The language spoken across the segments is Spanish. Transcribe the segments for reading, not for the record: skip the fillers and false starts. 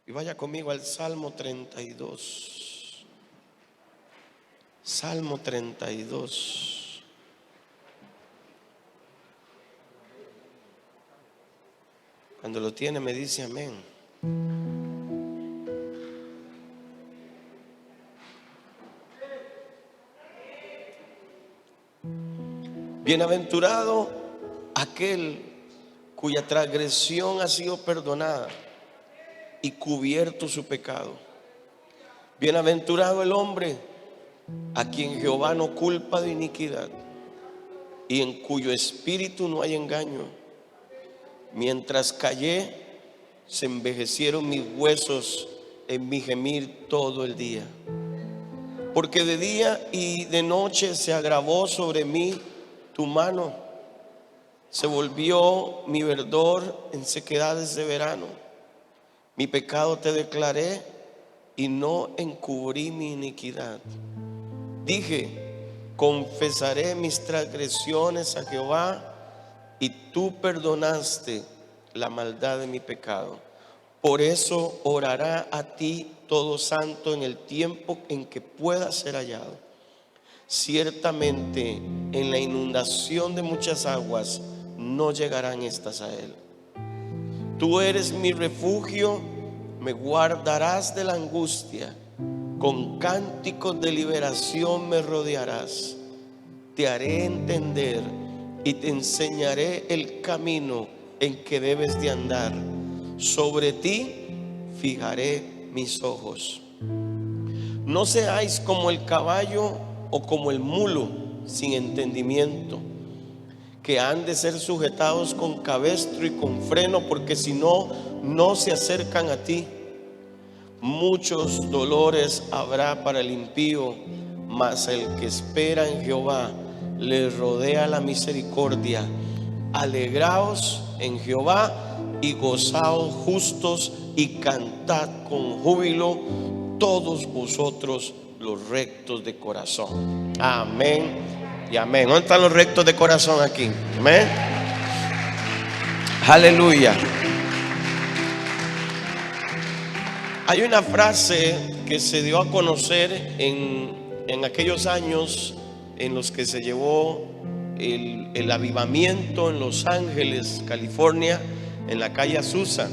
Y vaya conmigo al Salmo 32. Salmo 32. Cuando lo tiene me dice amén. Bienaventurado aquel cuya transgresión ha sido perdonada y cubierto su pecado. Bienaventurado el hombre a quien Jehová no culpa de iniquidad y en cuyo espíritu no hay engaño. Mientras callé, se envejecieron mis huesos en mi gemir todo el día. Porque de día y de noche se agravó sobre mí tu mano. Se volvió mi verdor en sequedades de verano. Mi pecado te declaré y no encubrí mi iniquidad. Dije, confesaré mis transgresiones a Jehová, y tú perdonaste la maldad de mi pecado. Por eso orará a ti todo santo en el tiempo en que pueda ser hallado. Ciertamente en la inundación de muchas aguas no llegarán estas a él. Tú eres mi refugio, me guardarás de la angustia. Con cánticos de liberación me rodearás. Te haré entender y te enseñaré el camino en que debes de andar. Sobre ti fijaré mis ojos. No seáis como el caballo o como el mulo sin entendimiento, que han de ser sujetados con cabestro y con freno, porque si no, no se acercan a ti. Muchos dolores habrá para el impío, mas el que espera en Jehová le rodea la misericordia. Alegraos en Jehová y gozaos justos, y cantad con júbilo todos vosotros los rectos de corazón. Amén y amén. ¿Dónde están los rectos de corazón aquí? Amén. Aleluya. Hay una frase que se dio a conocer en aquellos años en los que se llevó el avivamiento en Los Ángeles, California, en la calle Azusa,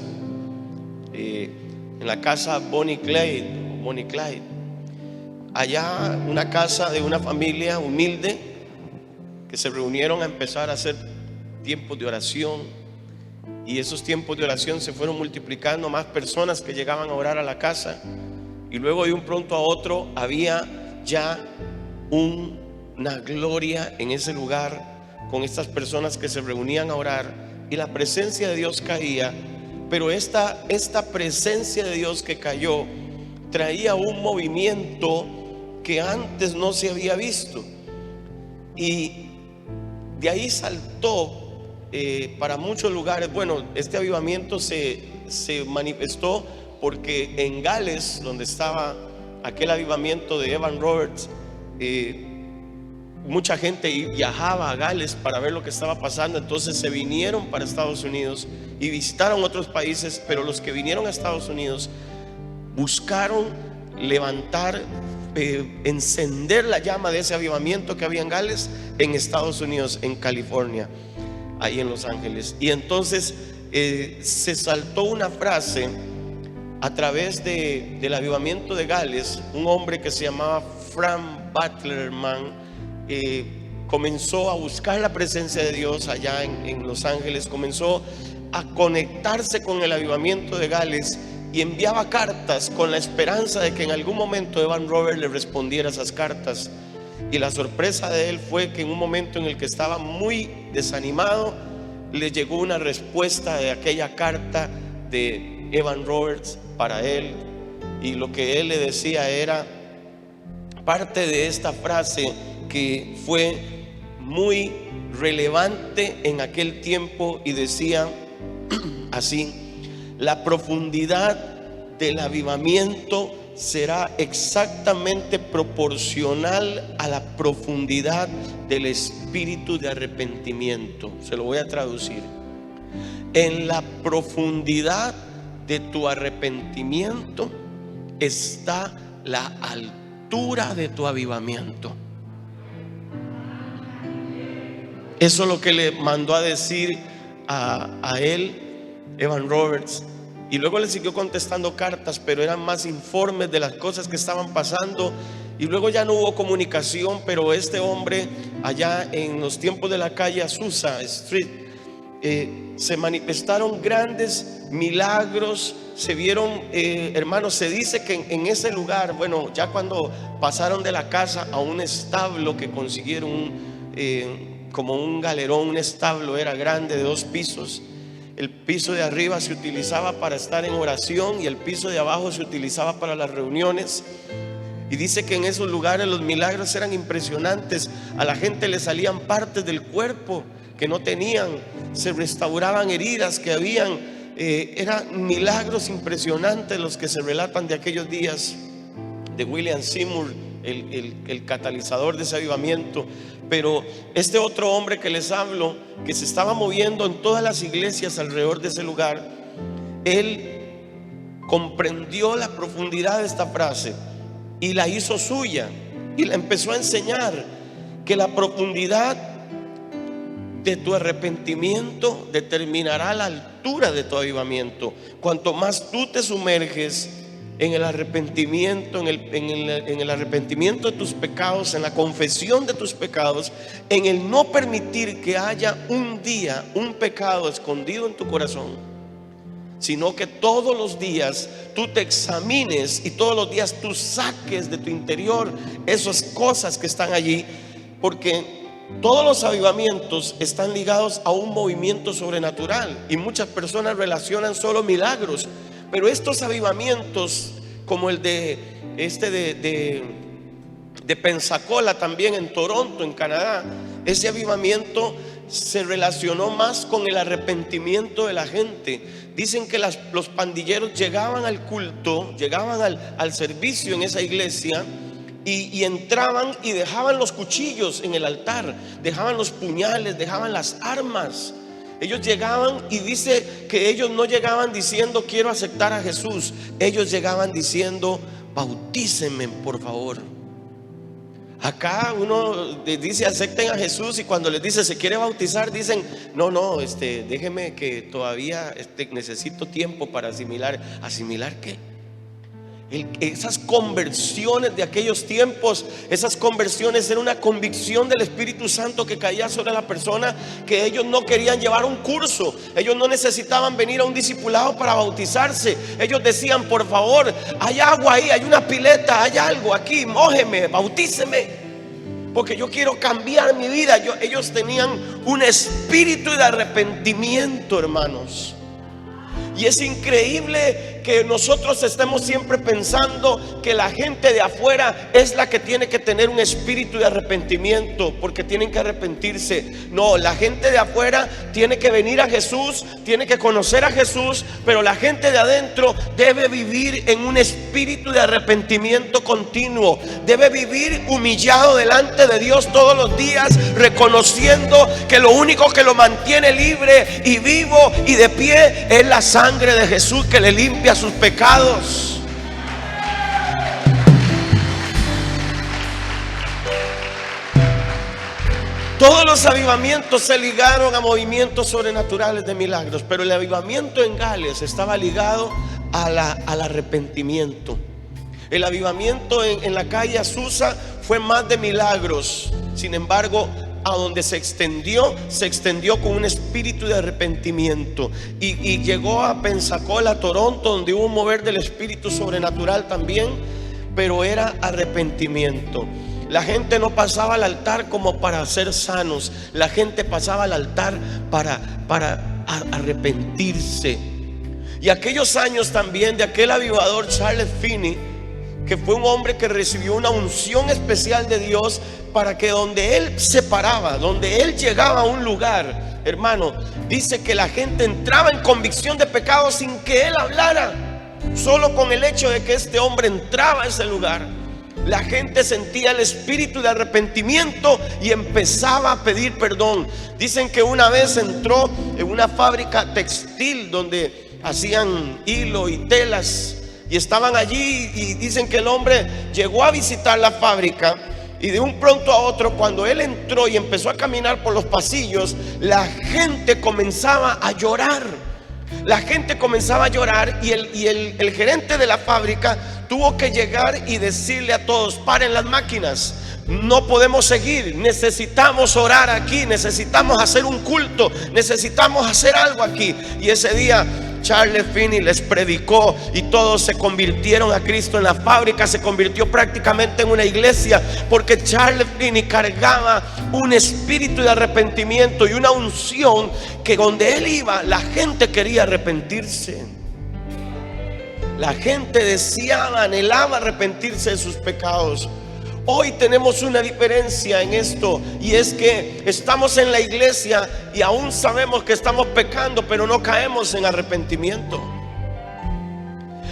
en la casa Bonnie Clyde. Allá, una casa de una familia humilde que se reunieron a empezar a hacer tiempos de oración, y esos tiempos de oración se fueron multiplicando, más personas que llegaban a orar a la casa, y luego de un pronto a otro había ya una gloria en ese lugar con estas personas que se reunían a orar, y la presencia de Dios caía. Pero esta presencia de Dios que cayó traía un movimiento que antes no se había visto, y de ahí saltó para muchos lugares. Bueno, este avivamiento se manifestó porque en Gales, donde estaba aquel avivamiento de Evan Roberts, mucha gente viajaba a Gales para ver lo que estaba pasando. Entonces se vinieron para Estados Unidos y visitaron otros países, pero los que vinieron a Estados Unidos buscaron levantar, encender la llama de ese avivamiento que había en Gales, en Estados Unidos, en California, ahí en Los Ángeles. Y entonces se saltó una frase a través del avivamiento de Gales. Un hombre que se llamaba Frank Butlerman comenzó a buscar la presencia de Dios allá en Los Ángeles, comenzó a conectarse con el avivamiento de Gales y enviaba cartas con la esperanza de que en algún momento Evan Roberts le respondiera esas cartas. Y la sorpresa de él fue que en un momento en el que estaba muy desanimado, le llegó una respuesta de aquella carta de Evan Roberts para él, y lo que él le decía era parte de esta frase que fue muy relevante en aquel tiempo, y decía así: la profundidad del avivamiento será exactamente proporcional a la profundidad del espíritu de arrepentimiento. Se lo voy a traducir: en la profundidad de tu arrepentimiento está la altura de tu avivamiento. Eso es lo que le mandó a decir a él Evan Roberts. Y luego le siguió contestando cartas, pero eran más informes de las cosas que estaban pasando. Y luego ya no hubo comunicación, pero este hombre allá en los tiempos de la calle Azusa Street, se manifestaron grandes milagros. Se vieron, hermanos, se dice que en ese lugar, bueno, ya cuando pasaron de la casa a un establo que consiguieron, como un galerón, un establo, era grande, de 2 pisos. El piso de arriba se utilizaba para estar en oración y el piso de abajo se utilizaba para las reuniones. Y dice que en esos lugares los milagros eran impresionantes. A la gente le salían partes del cuerpo que no tenían, se restauraban heridas que habían. Eran milagros impresionantes los que se relatan de aquellos días de William Seymour, el catalizador de ese avivamiento. Pero este otro hombre que les hablo, que se estaba moviendo en todas las iglesias alrededor de ese lugar, él comprendió la profundidad de esta frase y la hizo suya y la empezó a enseñar, que la profundidad de tu arrepentimiento determinará la altura de tu avivamiento. Cuanto más tú te sumerges en el arrepentimiento, en el arrepentimiento de tus pecados, en la confesión de tus pecados, en el no permitir que haya un día un pecado escondido en tu corazón, sino que todos los días tú te examines y todos los días tú saques de tu interior esas cosas que están allí, porque todos los avivamientos están ligados a un movimiento sobrenatural y muchas personas relacionan solo milagros. Pero estos avivamientos, como el de Pensacola, también en Toronto, en Canadá, ese avivamiento se relacionó más con el arrepentimiento de la gente. Dicen que los pandilleros llegaban al culto, llegaban al servicio en esa iglesia y entraban y dejaban los cuchillos en el altar, dejaban los puñales, dejaban las armas. Ellos llegaban y dice que ellos no llegaban diciendo quiero aceptar a Jesús. Ellos llegaban diciendo bautícenme por favor. Acá uno dice acepten a Jesús y cuando les dice se quiere bautizar dicen no, déjeme que todavía necesito tiempo para asimilar. ¿Asimilar qué? Esas conversiones de aquellos tiempos, esas conversiones era una convicción del Espíritu Santo que caía sobre la persona, que ellos no querían llevar un curso, ellos no necesitaban venir a un discipulado para bautizarse. Ellos decían por favor, hay agua ahí, hay una pileta, hay algo aquí, mójeme, bautíceme, porque yo quiero cambiar mi vida. Ellos tenían un espíritu de arrepentimiento, hermanos. Y es increíble que nosotros estemos siempre pensando que la gente de afuera es la que tiene que tener un espíritu de arrepentimiento, porque tienen que arrepentirse. No, la gente de afuera tiene que venir a Jesús, tiene que conocer a Jesús, pero la gente de adentro debe vivir en un espíritu de arrepentimiento continuo. Debe vivir humillado delante de Dios todos los días, reconociendo que lo único que lo mantiene libre y vivo y de pie es la sangre de Jesús, que le limpia sus pecados. Todos los avivamientos se ligaron a movimientos sobrenaturales de milagros, pero el avivamiento en Gales estaba ligado al arrepentimiento. El avivamiento en la calle Azusa fue más de milagros. Sin embargo, a donde se extendió con un espíritu de arrepentimiento y llegó a Pensacola, Toronto, donde hubo un mover del espíritu sobrenatural también, pero era arrepentimiento. La gente no pasaba al altar como para ser sanos, la gente pasaba al altar para arrepentirse. Y aquellos años también de aquel avivador Charles Finney, que fue un hombre que recibió una unción especial de Dios para que donde él se paraba, donde él llegaba a un lugar, hermano, dice que la gente entraba en convicción de pecado sin que él hablara. Solo con el hecho de que este hombre entraba a ese lugar, la gente sentía el espíritu de arrepentimiento y empezaba a pedir perdón. Dicen que una vez entró en una fábrica textil donde hacían hilo y telas, y estaban allí, y dicen que el hombre llegó a visitar la fábrica. Y de un pronto a otro, cuando él entró y empezó a caminar por los pasillos, la gente comenzaba a llorar. La gente comenzaba a llorar, y el gerente de la fábrica tuvo que llegar y decirle a todos: paren las máquinas, no podemos seguir, necesitamos orar aquí, necesitamos hacer un culto, necesitamos hacer algo aquí. Y ese día Charles Finney les predicó y todos se convirtieron a Cristo. En la fábrica se convirtió prácticamente en una iglesia, porque Charles Finney cargaba un espíritu de arrepentimiento y una unción que donde él iba la gente quería arrepentirse. La gente deseaba, anhelaba arrepentirse de sus pecados. Hoy tenemos una diferencia en esto, y es que estamos en la iglesia y aún sabemos que estamos pecando, pero no caemos en arrepentimiento.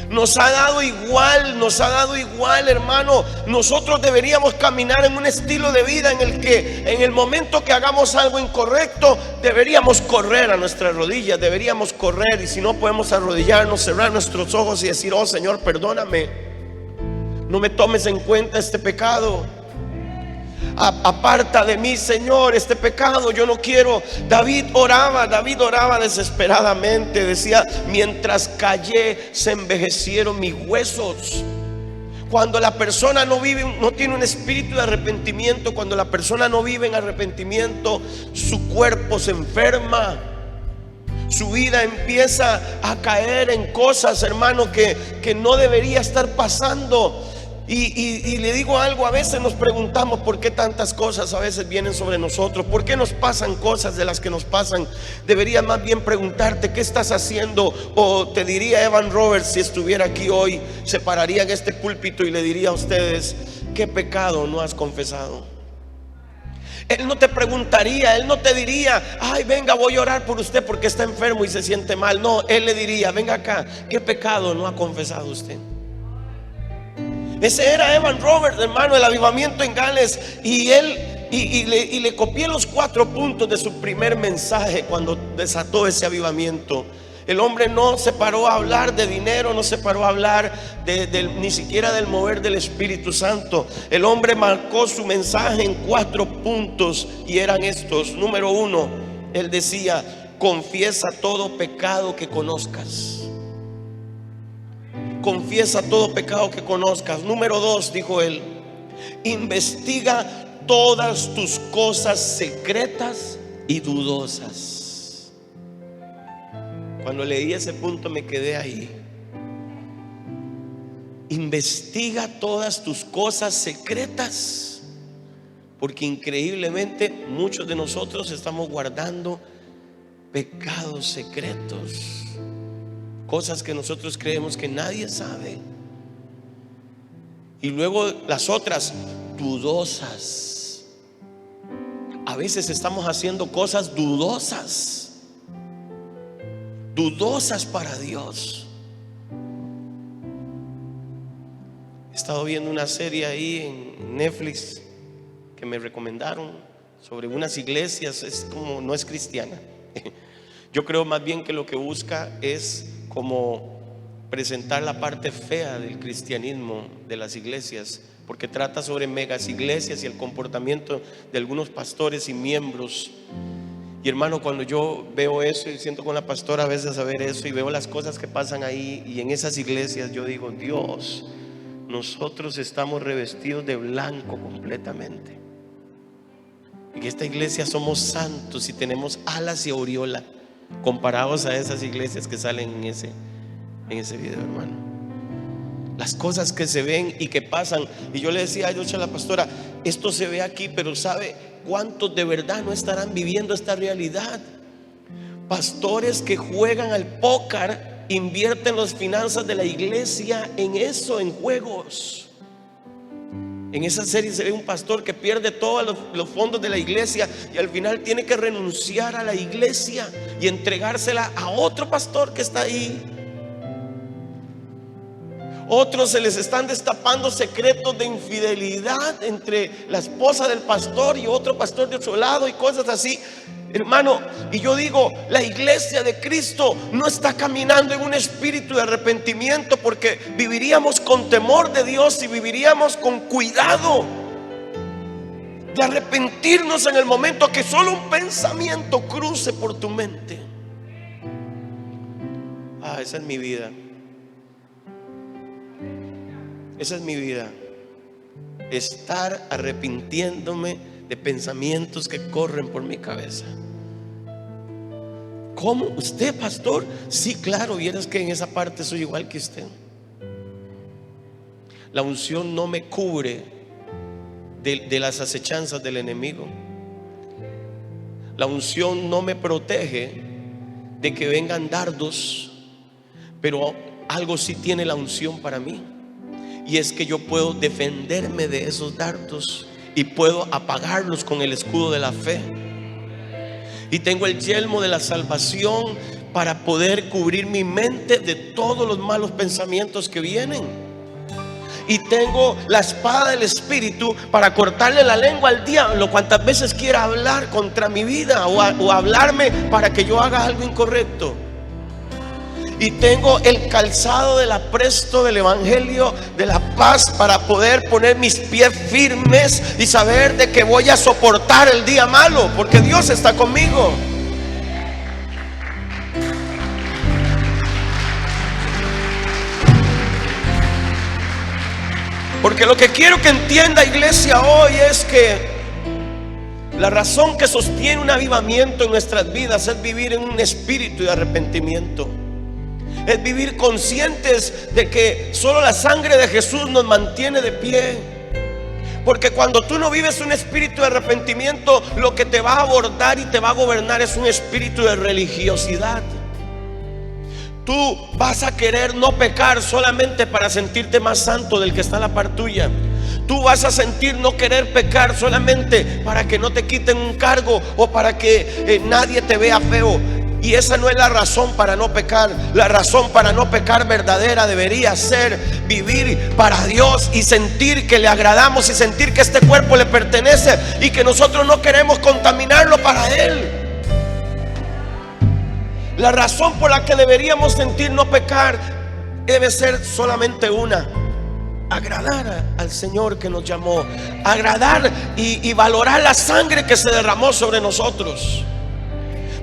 Nos ha dado igual, hermano. Nosotros deberíamos caminar en un estilo de vida en el que en el momento que hagamos algo incorrecto, deberíamos correr a nuestras rodillas, deberíamos correr, y si no podemos arrodillarnos, cerrar nuestros ojos y decir: oh Señor, perdóname, no me tomes en cuenta este pecado. Aparta de mí, Señor, este pecado. Yo no quiero. David oraba desesperadamente. Decía: mientras callé, se envejecieron mis huesos. Cuando la persona no tiene un espíritu de arrepentimiento, cuando la persona no vive en arrepentimiento, su cuerpo se enferma. Su vida empieza a caer en cosas, hermano, que no debería estar pasando. Y le digo algo: a veces nos preguntamos por qué tantas cosas a veces vienen sobre nosotros, por qué nos pasan cosas de las que nos pasan. Deberías más bien preguntarte: ¿qué estás haciendo? O te diría Evan Roberts, si estuviera aquí hoy, se pararía en este púlpito y le diría a ustedes: ¿qué pecado no has confesado? Él no te preguntaría, él no te diría: ay, venga, voy a orar por usted porque está enfermo y se siente mal. No, él le diría: venga acá, ¿qué pecado no ha confesado usted? Ese era Evan Roberts, hermano, el avivamiento en Gales. Y le copié los 4 puntos de su primer mensaje cuando desató ese avivamiento. El hombre no se paró a hablar de dinero, no se paró a hablar ni siquiera del mover del Espíritu Santo. El hombre marcó su mensaje en 4 puntos, y eran estos. Número 1, él decía: confiesa todo pecado que conozcas. Confiesa todo pecado que conozcas. Número 2, dijo él: investiga todas tus cosas secretas y dudosas. Cuando leí ese punto me quedé ahí. Investiga todas tus cosas secretas, porque increíblemente muchos de nosotros estamos guardando pecados secretos, cosas que nosotros creemos que nadie sabe. Y luego las otras, dudosas. A veces estamos haciendo cosas dudosas para Dios. He estado viendo una serie ahí en Netflix que me recomendaron sobre unas iglesias. No es cristiana. Yo creo más bien que lo que busca es como presentar la parte fea del cristianismo de las iglesias, porque trata sobre megas iglesias y el comportamiento de algunos pastores y miembros. Y hermano, cuando yo veo eso y siento con la pastora a veces a ver eso y veo las cosas que pasan ahí y en esas iglesias, yo digo: Dios, nosotros estamos revestidos de blanco completamente. En esta iglesia somos santos y tenemos alas y aureola comparados a esas iglesias que salen en ese video, hermano. Las cosas que se ven y que pasan. Y yo le decía a la pastora: esto se ve aquí, pero ¿sabe cuántos de verdad no estarán viviendo esta realidad? Pastores que juegan al póker, invierten las finanzas de la iglesia en eso, en juegos. En esa serie se ve un pastor que pierde todos los fondos de la iglesia y al final tiene que renunciar a la iglesia y entregársela a otro pastor que está ahí. Otros se les están destapando secretos de infidelidad entre la esposa del pastor y otro pastor de otro lado y cosas así. Hermano, y yo digo, la iglesia de Cristo no está caminando en un espíritu de arrepentimiento, porque viviríamos con temor de Dios y viviríamos con cuidado de arrepentirnos en el momento que solo un pensamiento cruce por tu mente. Esa es mi vida. Esa es mi vida. Estar arrepintiéndome de pensamientos que corren por mi cabeza. ¿Cómo? ¿Usted, pastor? Sí, claro, vieras que en esa parte soy igual que usted. La unción no me cubre de las acechanzas del enemigo. La unción no me protege de que vengan dardos, pero algo sí tiene la unción para mí, y es que yo puedo defenderme de esos dardos y puedo apagarlos con el escudo de la fe. Y tengo el yelmo de la salvación para poder cubrir mi mente de todos los malos pensamientos que vienen. Y tengo la espada del Espíritu para cortarle la lengua al diablo cuantas veces quiera hablar contra mi vida o hablarme para que yo haga algo incorrecto. Y tengo el calzado del apresto del evangelio de la paz para poder poner mis pies firmes y saber de que voy a soportar el día malo, porque Dios está conmigo. Porque lo que quiero que entienda, iglesia, hoy es que la razón que sostiene un avivamiento en nuestras vidas es vivir en un espíritu de arrepentimiento. Es vivir conscientes de que solo la sangre de Jesús nos mantiene de pie. Porque cuando tú no vives un espíritu de arrepentimiento, lo que te va a abordar y te va a gobernar es un espíritu de religiosidad. Tú vas a querer no pecar solamente para sentirte más santo del que está a la par tuya. Tú vas a sentir no querer pecar solamente para que no te quiten un cargo o para que nadie te vea feo. Y esa no es la razón para no pecar. La razón para no pecar verdadera debería ser vivir para Dios y sentir que le agradamos y sentir que este cuerpo le pertenece y que nosotros no queremos contaminarlo para Él. La razón por la que deberíamos sentir no pecar debe ser solamente una: agradar al Señor que nos llamó, agradar y valorar la sangre que se derramó sobre nosotros.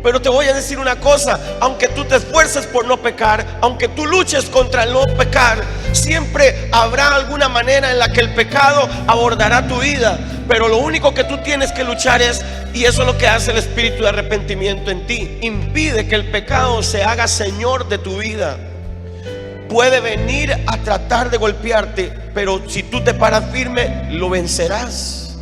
Pero te voy a decir una cosa: aunque tú te esfuerces por no pecar, aunque tú luches contra el no pecar, siempre habrá alguna manera en la que el pecado abordará tu vida. Pero lo único que tú tienes que luchar es, y eso es lo que hace el espíritu de arrepentimiento en ti, impide que el pecado se haga señor de tu vida. Puede venir a tratar de golpearte, pero si tú te paras firme, lo vencerás.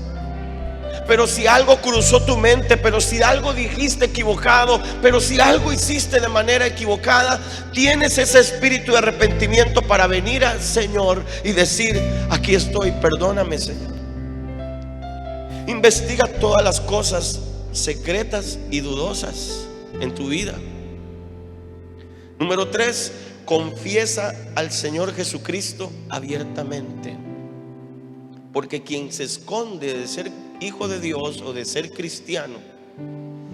Pero si algo cruzó tu mente, pero si algo dijiste equivocado, pero si algo hiciste de manera equivocada, tienes ese espíritu de arrepentimiento para venir al Señor y decir: aquí estoy, perdóname, Señor. Investiga todas las cosas secretas y dudosas en tu vida. Número 3, confiesa al Señor Jesucristo abiertamente. Porque quien se esconde de ser hijo de Dios o de ser cristiano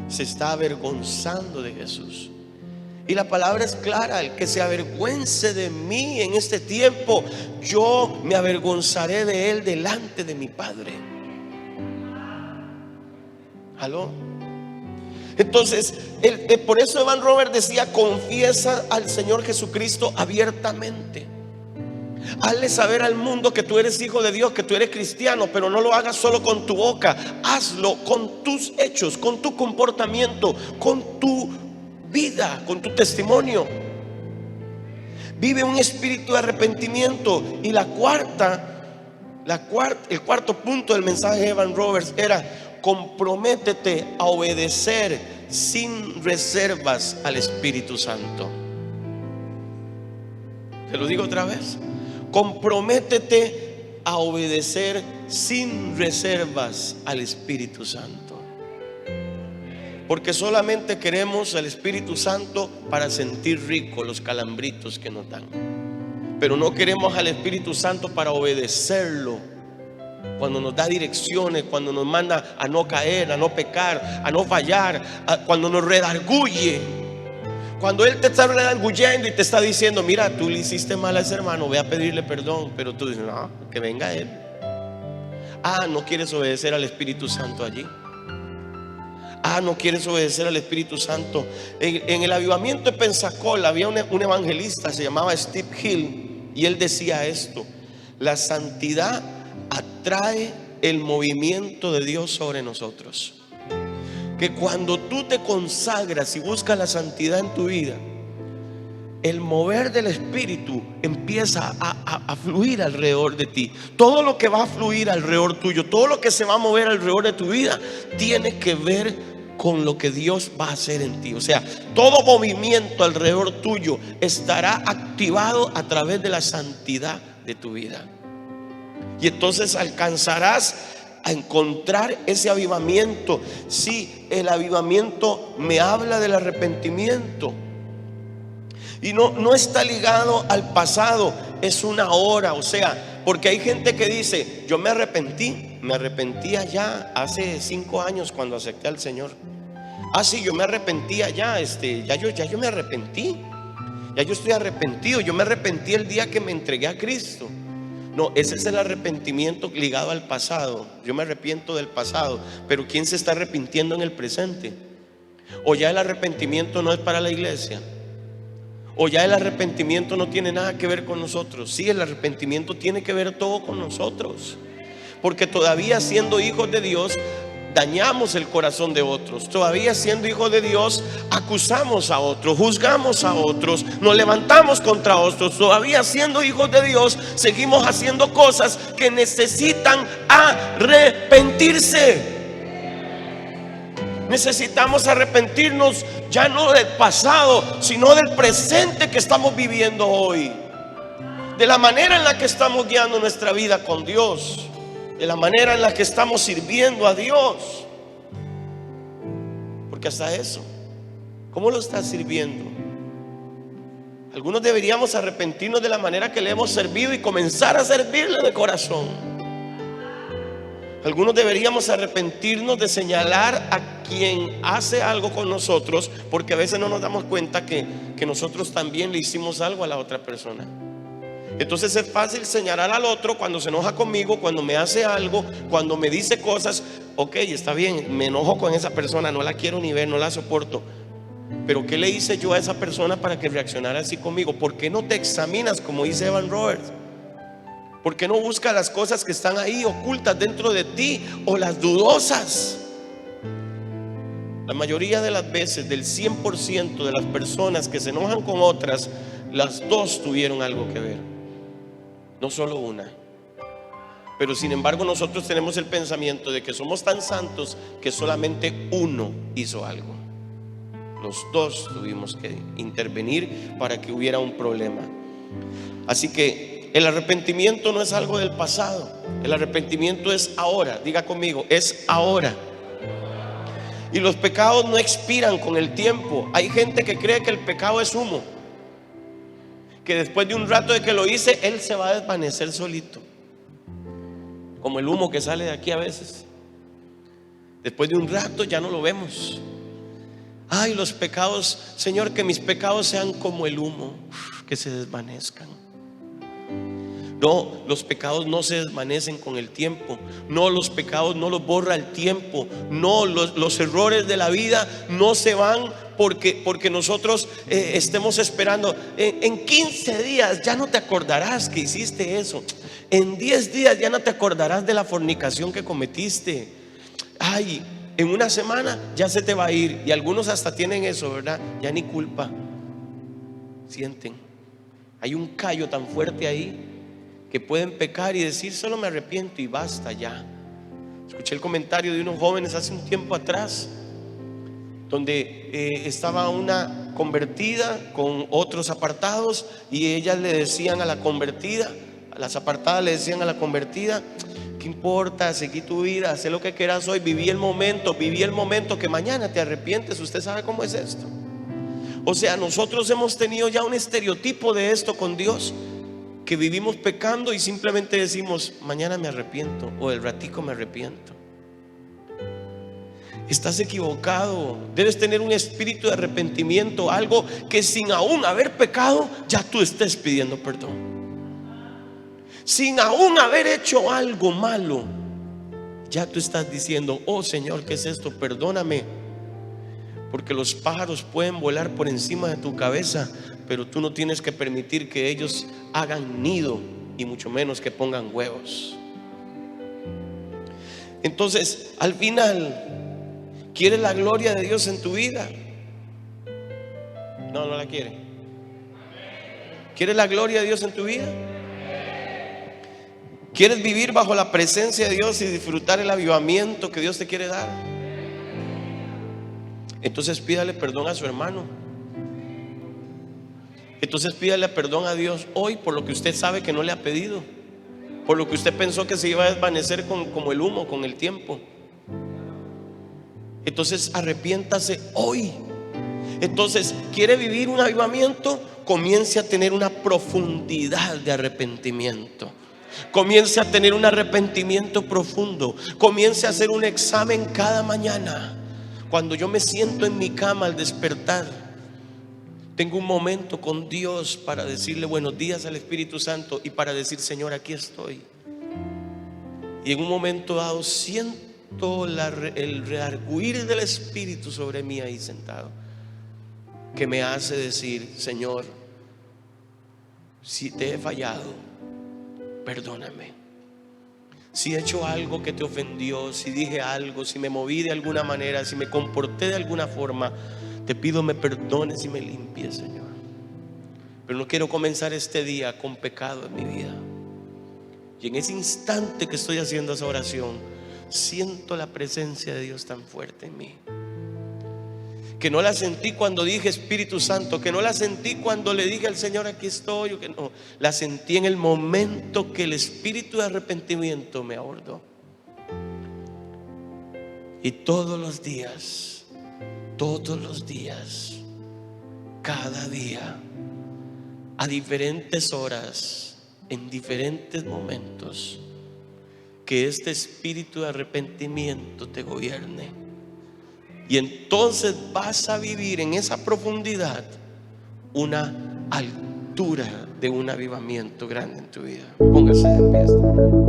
se está avergonzando de Jesús. Y la palabra es clara: el que se avergüence de mí en este tiempo, yo me avergonzaré de él delante de mi Padre. ¿Aló? Entonces, por eso Evan Roberts decía: confiesa al Señor Jesucristo abiertamente. Hazle saber al mundo que tú eres hijo de Dios, que tú eres cristiano, pero no lo hagas solo con tu boca. Hazlo con tus hechos, con tu comportamiento, con tu vida, con tu testimonio. Vive un espíritu de arrepentimiento. Y el cuarto punto del mensaje de Evan Roberts era: comprométete a obedecer sin reservas al Espíritu Santo. Te lo digo otra vez: comprométete a obedecer sin reservas al Espíritu Santo. Porque solamente queremos al Espíritu Santo para sentir rico los calambritos que nos dan, pero no queremos al Espíritu Santo para obedecerlo cuando nos da direcciones, cuando nos manda a no caer, a no pecar, a no fallar, cuando nos redarguye. Cuando Él te está redarguyendo y te está diciendo: mira, tú le hiciste mal a ese hermano, ve a pedirle perdón. Pero tú dices: no, que venga Él. No quieres obedecer al Espíritu Santo allí. No quieres obedecer al Espíritu Santo. En el avivamiento de Pensacola había un evangelista, se llamaba Steve Hill, y él decía esto: la santidad atrae el movimiento de Dios sobre nosotros. Que cuando tú te consagras y buscas la santidad en tu vida, el mover del Espíritu empieza a fluir alrededor de ti. Todo lo que va a fluir alrededor tuyo, todo lo que se va a mover alrededor de tu vida, tiene que ver con lo que Dios va a hacer en ti. O sea, todo movimiento alrededor tuyo estará activado a través de la santidad de tu vida. Y entonces alcanzarás a encontrar ese avivamiento. Sí, el avivamiento me habla del arrepentimiento. Y no está ligado al pasado, es una hora. O sea, porque hay gente que dice: yo me arrepentí allá hace 5 años cuando acepté al Señor. Sí, yo me arrepentí allá, ya yo me arrepentí. Ya yo estoy arrepentido, yo me arrepentí el día que me entregué a Cristo. No, ese es el arrepentimiento ligado al pasado. Yo me arrepiento del pasado, pero ¿quién se está arrepintiendo en el presente? ¿O ya el arrepentimiento no es para la iglesia? ¿O ya el arrepentimiento no tiene nada que ver con nosotros? Sí, el arrepentimiento tiene que ver todo con nosotros, porque todavía siendo hijos de Dios dañamos el corazón de otros. Todavía siendo hijos de Dios acusamos a otros, juzgamos a otros, nos levantamos contra otros. Todavía siendo hijos de Dios seguimos haciendo cosas que necesitan arrepentirse. Necesitamos arrepentirnos ya no del pasado, sino del presente que estamos viviendo hoy, de la manera en la que estamos guiando nuestra vida con Dios, de la manera en la que estamos sirviendo a Dios. Porque hasta eso, ¿cómo lo estás sirviendo? Algunos deberíamos arrepentirnos de la manera que le hemos servido y comenzar a servirle de corazón. Algunos deberíamos arrepentirnos de señalar a quien hace algo con nosotros, porque a veces no nos damos cuenta que nosotros también le hicimos algo a la otra persona. Entonces es fácil señalar al otro cuando se enoja conmigo, cuando me hace algo, cuando me dice cosas. Ok, está bien, me enojo con esa persona, no la quiero ni ver, no la soporto. Pero ¿qué le hice yo a esa persona para que reaccionara así conmigo? ¿Por qué no te examinas, como dice Evan Roberts? ¿Por qué no buscas las cosas que están ahí ocultas dentro de ti, o las dudosas? La mayoría de las veces, del 100% de las personas que se enojan con otras, las dos tuvieron algo que ver, no solo una. Pero sin embargo nosotros tenemos el pensamiento de que somos tan santos que solamente uno hizo algo. Los dos tuvimos que intervenir para que hubiera un problema. Así que el arrepentimiento no es algo del pasado. El arrepentimiento es ahora. Diga conmigo, es ahora. Y los pecados no expiran con el tiempo. Hay gente que cree que el pecado es humo, que después de un rato de que lo hice, él se va a desvanecer solito, como el humo que sale de aquí a veces. Después de un rato ya no lo vemos. Ay, los pecados, Señor, que mis pecados sean como el humo, que se desvanezcan. No, los pecados no se desvanecen con el tiempo. No, los pecados no los borra el tiempo. No, los errores de la vida no se van porque nosotros estemos esperando. En 15 días ya no te acordarás que hiciste eso. En 10 días ya no te acordarás de la fornicación que cometiste. Ay, en una semana ya se te va a ir. Y algunos hasta tienen eso, ¿verdad? Ya ni culpa sienten. Hay un callo tan fuerte ahí que pueden pecar y decir: solo me arrepiento y basta ya. Escuché el comentario de unos jóvenes hace un tiempo atrás, donde estaba una convertida con otros apartados, y ellas le decían a la convertida, a las apartadas le decían a la convertida: ¿qué importa? Seguí tu vida, haz lo que quieras hoy, viví el momento, que mañana te arrepientes. Usted sabe cómo es esto. O sea, nosotros hemos tenido ya un estereotipo de esto con Dios, porque vivimos pecando y simplemente decimos, mañana me arrepiento, o el ratico me arrepiento. Estás equivocado. Debes tener un espíritu de arrepentimiento, algo que sin aún haber pecado, ya tú estés pidiendo perdón. Sin aún haber hecho algo malo, ya tú estás diciendo, oh Señor, ¿qué es esto? Perdóname. Porque los pájaros pueden volar por encima de tu cabeza, pero tú no tienes que permitir que ellos hagan nido, y mucho menos que pongan huevos. Entonces, al final, ¿quieres la gloria de Dios en tu vida? No, no la quiere. ¿Quieres la gloria de Dios en tu vida? ¿Quieres vivir bajo la presencia de Dios y disfrutar el avivamiento que Dios te quiere dar? Entonces pídale perdón a su hermano. Entonces pídale perdón a Dios hoy por lo que usted sabe que no le ha pedido, por lo que usted pensó que se iba a desvanecer como el humo con el tiempo. Entonces arrepiéntase hoy. Entonces, ¿quiere vivir un avivamiento? Comience a tener una profundidad de arrepentimiento. Comience a tener un arrepentimiento profundo. Comience a hacer un examen cada mañana. Cuando yo me siento en mi cama al despertar, tengo un momento con Dios para decirle buenos días al Espíritu Santo y para decir, Señor, aquí estoy. Y en un momento dado siento el reargüir del Espíritu sobre mí ahí sentado, que me hace decir, Señor, si te he fallado, perdóname. Si he hecho algo que te ofendió, si dije algo, si me moví de alguna manera, si me comporté de alguna forma, te pido me perdones y me limpies, Señor. Pero no quiero comenzar este día con pecado en mi vida. Y en ese instante que estoy haciendo esa oración, siento la presencia de Dios tan fuerte en mí, que no la sentí cuando dije Espíritu Santo, que no la sentí cuando le dije al Señor aquí estoy, o que no, la sentí en el momento que el espíritu de arrepentimiento me abordó. Y todos los días, cada día, a diferentes horas, en diferentes momentos, que este espíritu de arrepentimiento te gobierne. Y entonces vas a vivir en esa profundidad una altura de un avivamiento grande en tu vida. Póngase de pie esta mañana.